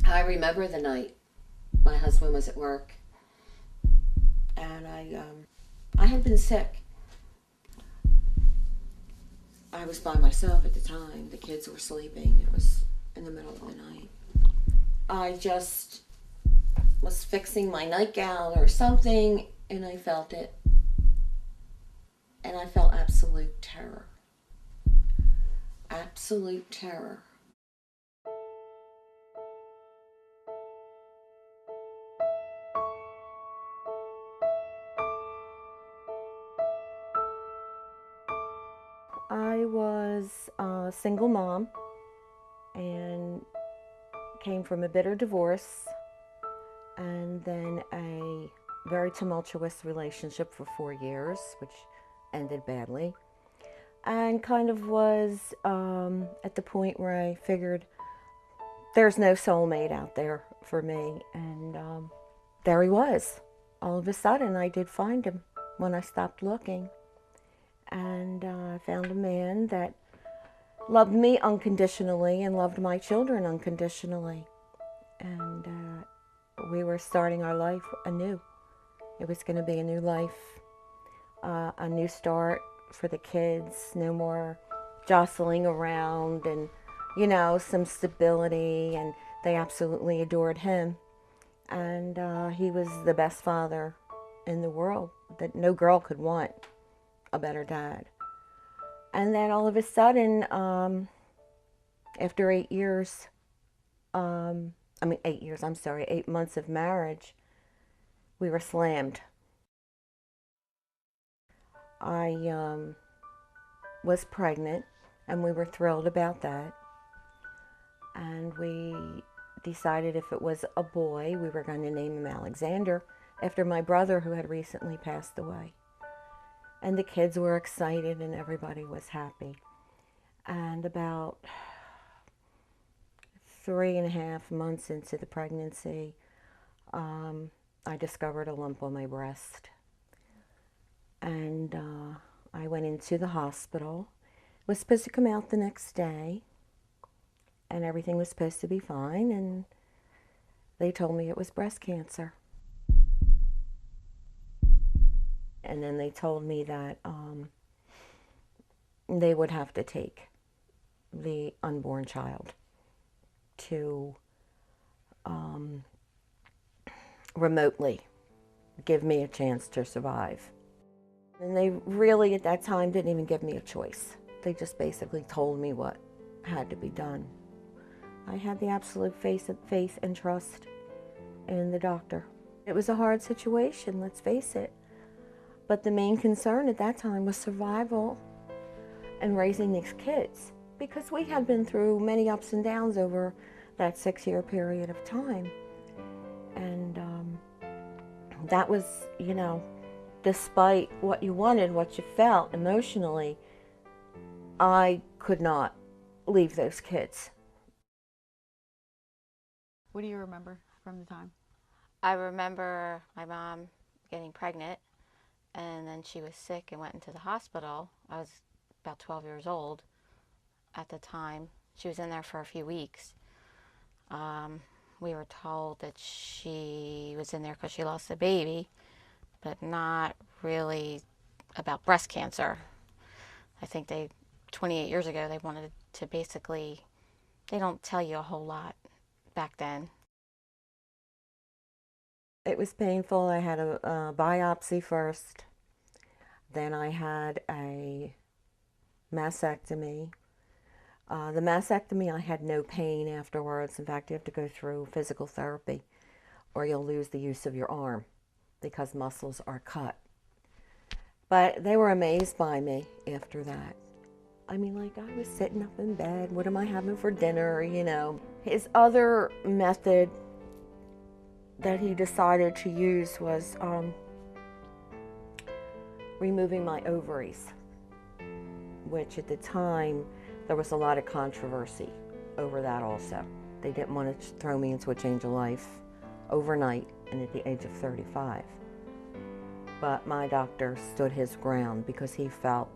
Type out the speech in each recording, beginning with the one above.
I remember the night my husband was at work, and I had been sick. I was by myself at the time. The kids were sleeping. It was in the middle of the night. I just was fixing my nightgown or something, and I felt it. And I felt absolute terror. Absolute terror. I was a single mom and came from a bitter divorce and then a very tumultuous relationship for 4 years, which ended badly. And kind of was at the point where I figured there's no soulmate out there for me. And there he was. All of a sudden, I did find him when I stopped looking. And I found a man that loved me unconditionally and loved my children unconditionally. And we were starting our life anew. It was going to be a new life, a new start for the kids, no more jostling around and, some stability. And they absolutely adored him. And he was the best father in the world that no girl could want a better dad. And then all of a sudden, after 8 years, 8 months of marriage, we were slammed. I was pregnant, and we were thrilled about that. And we decided if it was a boy, we were going to name him Alexander, after my brother who had recently passed away. And the kids were excited and everybody was happy. And about 3.5 months into the pregnancy, I discovered a lump on my breast. And I went into the hospital. It was supposed to come out the next day. And everything was supposed to be fine. And they told me it was breast cancer. And then they told me that they would have to take the unborn child to remotely give me a chance to survive. And they really, at that time, didn't even give me a choice. They just basically told me what had to be done. I had the absolute faith and trust in the doctor. It was a hard situation, let's face it. But the main concern at that time was survival and raising these kids, because we had been through many ups and downs over that 6-year period of time. And that was, despite what you wanted, what you felt emotionally, I could not leave those kids. What do you remember from the time? I remember my mom getting pregnant, and then she was sick and went into the hospital. I was about 12 years old at the time. She was in there for a few weeks. We were told that she was in there because she lost a baby, but not really about breast cancer. I think 28 years ago, they wanted to basically, they don't tell you a whole lot back then. It was painful. I had a biopsy first. Then I had a mastectomy. The mastectomy, I had no pain afterwards. In fact, you have to go through physical therapy or you'll lose the use of your arm because muscles are cut. But they were amazed by me after that. I mean, like, I was sitting up in bed. What am I having for dinner, His other method that he decided to use was removing my ovaries, which at the time there was a lot of controversy over that also. They didn't want to throw me into a change of life overnight and at the age of 35. But my doctor stood his ground because he felt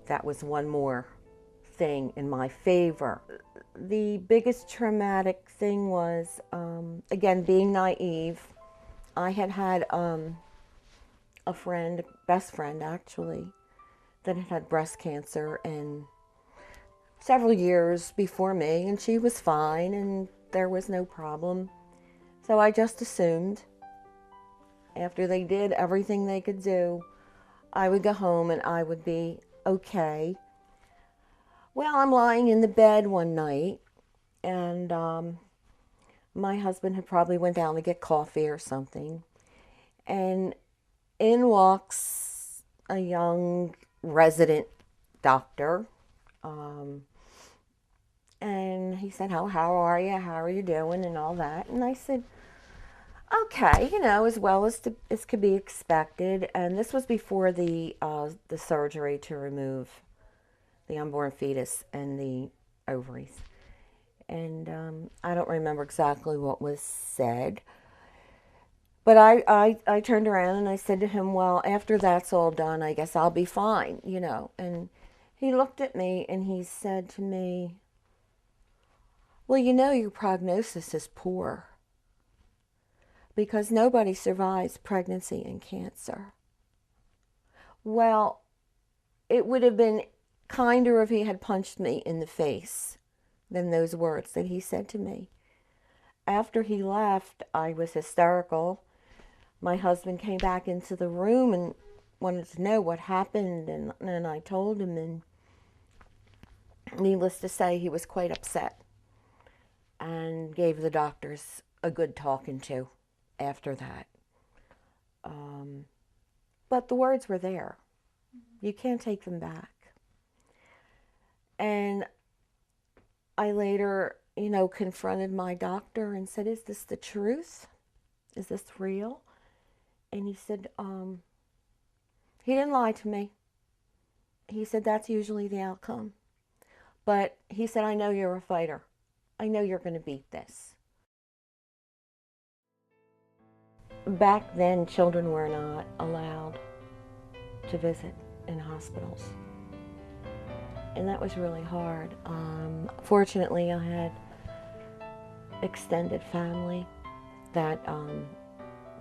that was one more thing in my favor. the biggest traumatic thing was, again, being naive. I had had a friend, best friend actually, that had had breast cancer and several years before me, and she was fine and there was no problem. So I just assumed after they did everything they could do, I would go home and I would be okay. Well, I'm lying in the bed one night, and my husband had probably went down to get coffee or something, and in walks a young resident doctor. Um, and he said, how are you? How are you doing? And all that. And I said, okay, as well as could be expected. And this was before the surgery to remove the unborn fetus and the ovaries. And I don't remember exactly what was said. But I turned around and I said to him, well, after that's all done, I guess I'll be fine. And he looked at me and he said to me, well, your prognosis is poor because nobody survives pregnancy and cancer. Well, it would have been kinder if he had punched me in the face than those words that he said to me. After he left, I was hysterical. My husband came back into the room and wanted to know what happened, and I told him, and needless to say, he was quite upset and gave the doctors a good talking to after that. But the words were there. You can't take them back. And I later, confronted my doctor and said, is this the truth? Is this real? And he said, he didn't lie to me. He said, that's usually the outcome. But he said, I know you're a fighter. I know you're going to beat this. Back then, children were not allowed to visit in hospitals. And that was really hard. Fortunately, I had extended family that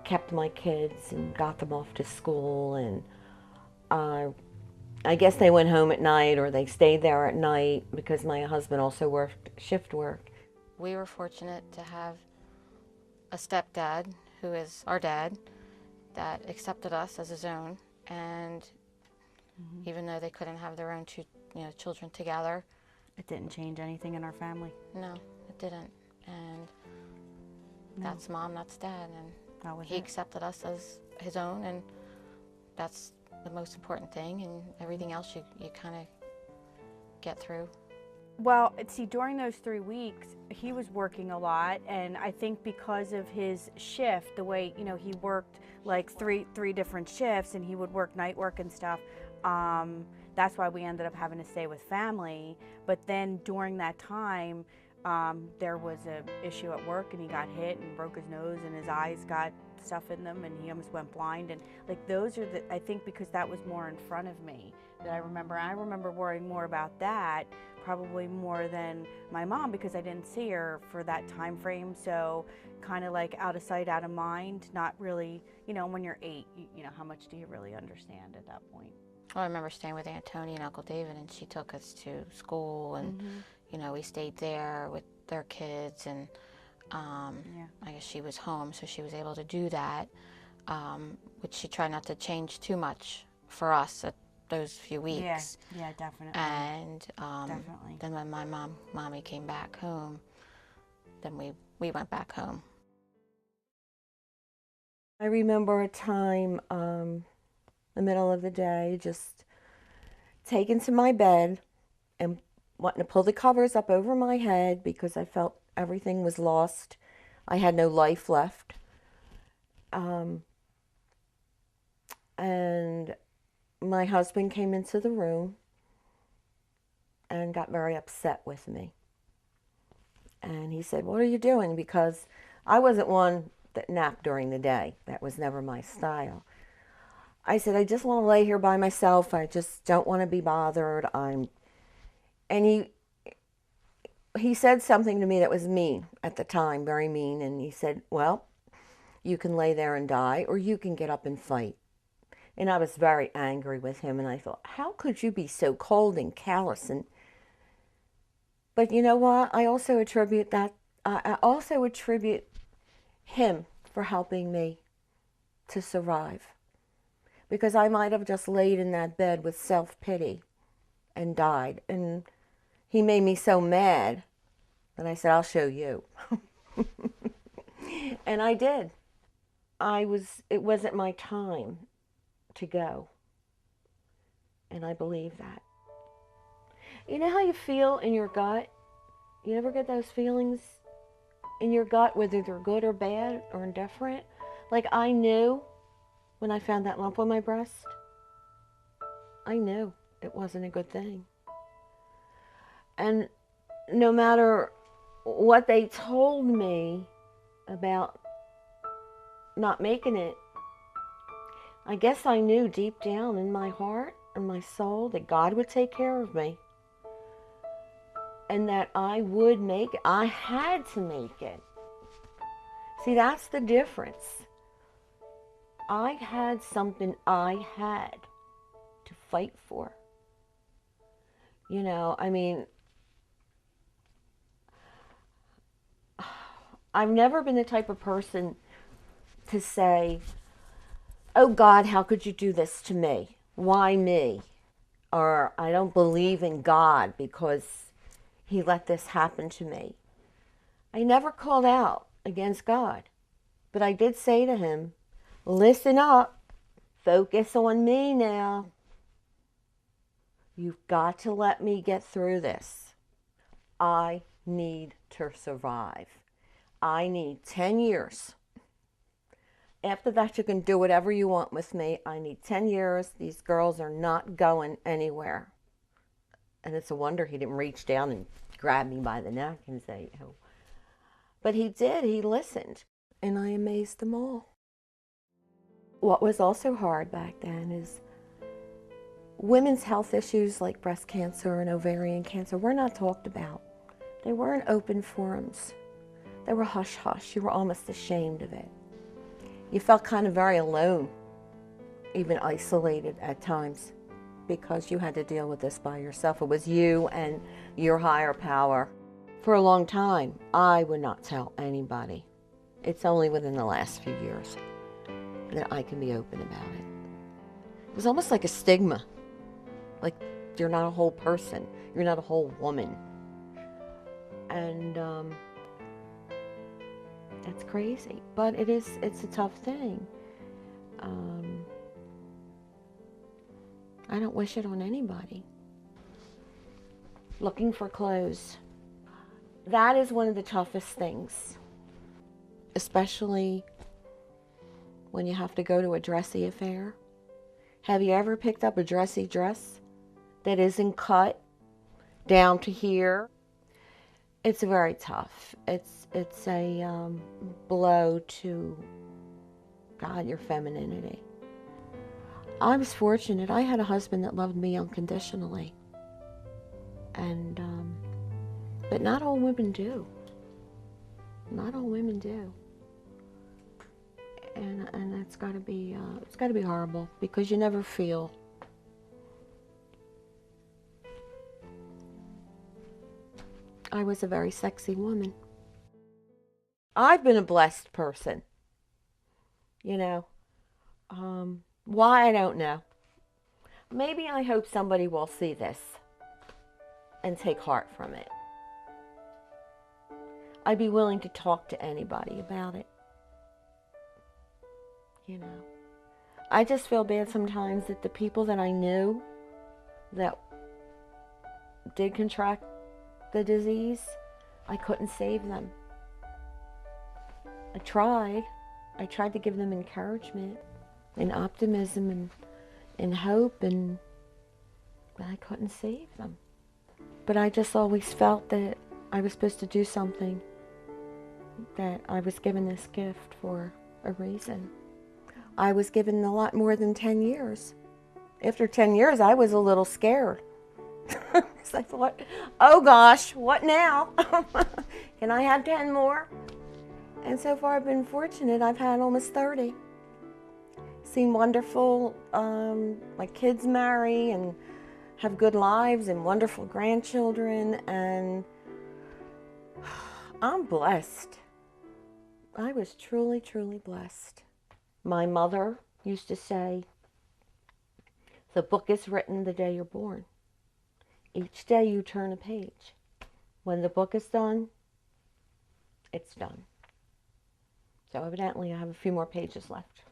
kept my kids and got them off to school, and I guess they went home at night or they stayed there at night because my husband also worked shift work. We were fortunate to have a stepdad, who is our dad, that accepted us as his own, and even though they couldn't have their own two children together, It didn't change anything in our family. no, it didn't. And No. that's mom, that's dad, and That was he it. accepted us as his own, and that's the most important thing, and everything else you kind of get through. Well, see, during those 3 weeks, he was working a lot, and I think because of his shift, the way he worked like three different shifts, and he would work night work and stuff. That's why we ended up having to stay with family. But then during that time, there was an issue at work, and he got hit and broke his nose, and his eyes got stuff in them, and he almost went blind. And like those are I think because that was more in front of me that I remember. I remember worrying more about that, probably more than my mom, because I didn't see her for that time frame. So kind of like out of sight, out of mind, not really, when you're 8, how much do you really understand at that point? I remember staying with Aunt Tony and Uncle David, and she took us to school, and we stayed there with their kids, and I guess she was home, so she was able to do that, which she tried not to change too much for us at those few weeks. Yeah, definitely. And Definitely. then when my mommy came back home, then we went back home. I remember a time, the middle of the day, just taken to my bed and wanting to pull the covers up over my head because I felt everything was lost. I had no life left. And my husband came into the room and got very upset with me. And he said, what are you doing? Because I wasn't one that napped during the day. That was never my style. I said, I just want to lay here by myself. I just don't want to be bothered. And he said something to me that was mean at the time, very mean. And he said, well, you can lay there and die, or you can get up and fight. And I was very angry with him. And I thought, how could you be so cold and callous? But you know what? I also attribute that, I also attribute him for helping me to survive. Because I might have just laid in that bed with self-pity and died. And he made me so mad that I said, I'll show you. And I did. It wasn't my time to go. And I believe that. You know how you feel in your gut? You ever get those feelings in your gut, whether they're good or bad or indifferent? Like I knew when I found that lump on my breast, I knew it wasn't a good thing. And no matter what they told me about not making it, I guess I knew deep down in my heart and my soul that God would take care of me. And that I would make it. I had to make it. See, that's the difference. I had something I had to fight for. You know, I mean, I've never been the type of person to say, oh God, how could you do this to me? Why me? Or I don't believe in God because he let this happen to me. I never called out against God, but I did say to him, listen up, focus on me now. You've got to let me get through this. I need to survive. I need 10 years. After that, you can do whatever you want with me. I need 10 years. These girls are not going anywhere. And it's a wonder he didn't reach down and grab me by the neck and say, oh. But he did. He listened. And I amazed them all. What was also hard back then is women's health issues like breast cancer and ovarian cancer were not talked about. They weren't open forums. They were hush-hush. You were almost ashamed of it. You felt kind of very alone, even isolated at times, because you had to deal with this by yourself. It was you and your higher power. For a long time, I would not tell anybody. It's only within the last few years that I can be open about it. It was almost like a stigma. Like, you're not a whole person. You're not a whole woman. And that's crazy. But it's a tough thing. I don't wish it on anybody. Looking for clothes. That is one of the toughest things. Especially when you have to go to a dressy affair. Have you ever picked up a dressy dress that isn't cut down to here? It's very tough. It's a blow to, God, your femininity. I was fortunate. I had a husband that loved me unconditionally. And, but not all women do. Not all women do. And it's got to be horrible because you never feel. I was a very sexy woman. I've been a blessed person. You know, why I don't know. Maybe I hope somebody will see this and take heart from it. I'd be willing to talk to anybody about it. You know, I just feel bad sometimes that the people that I knew that did contract the disease, I couldn't save them. I tried to give them encouragement and optimism and hope, but I couldn't save them. But I just always felt that I was supposed to do something, that I was given this gift for a reason. I was given a lot more than 10 years. After 10 years, I was a little scared. So I thought, oh gosh, what now? Can I have 10 more? And so far I've been fortunate. I've had almost 30. Seen wonderful, my kids marry and have good lives and wonderful grandchildren, and I'm blessed. I was truly, truly blessed. My mother used to say, the book is written the day you're born. Each day you turn a page. When the book is done, it's done. So evidently I have a few more pages left.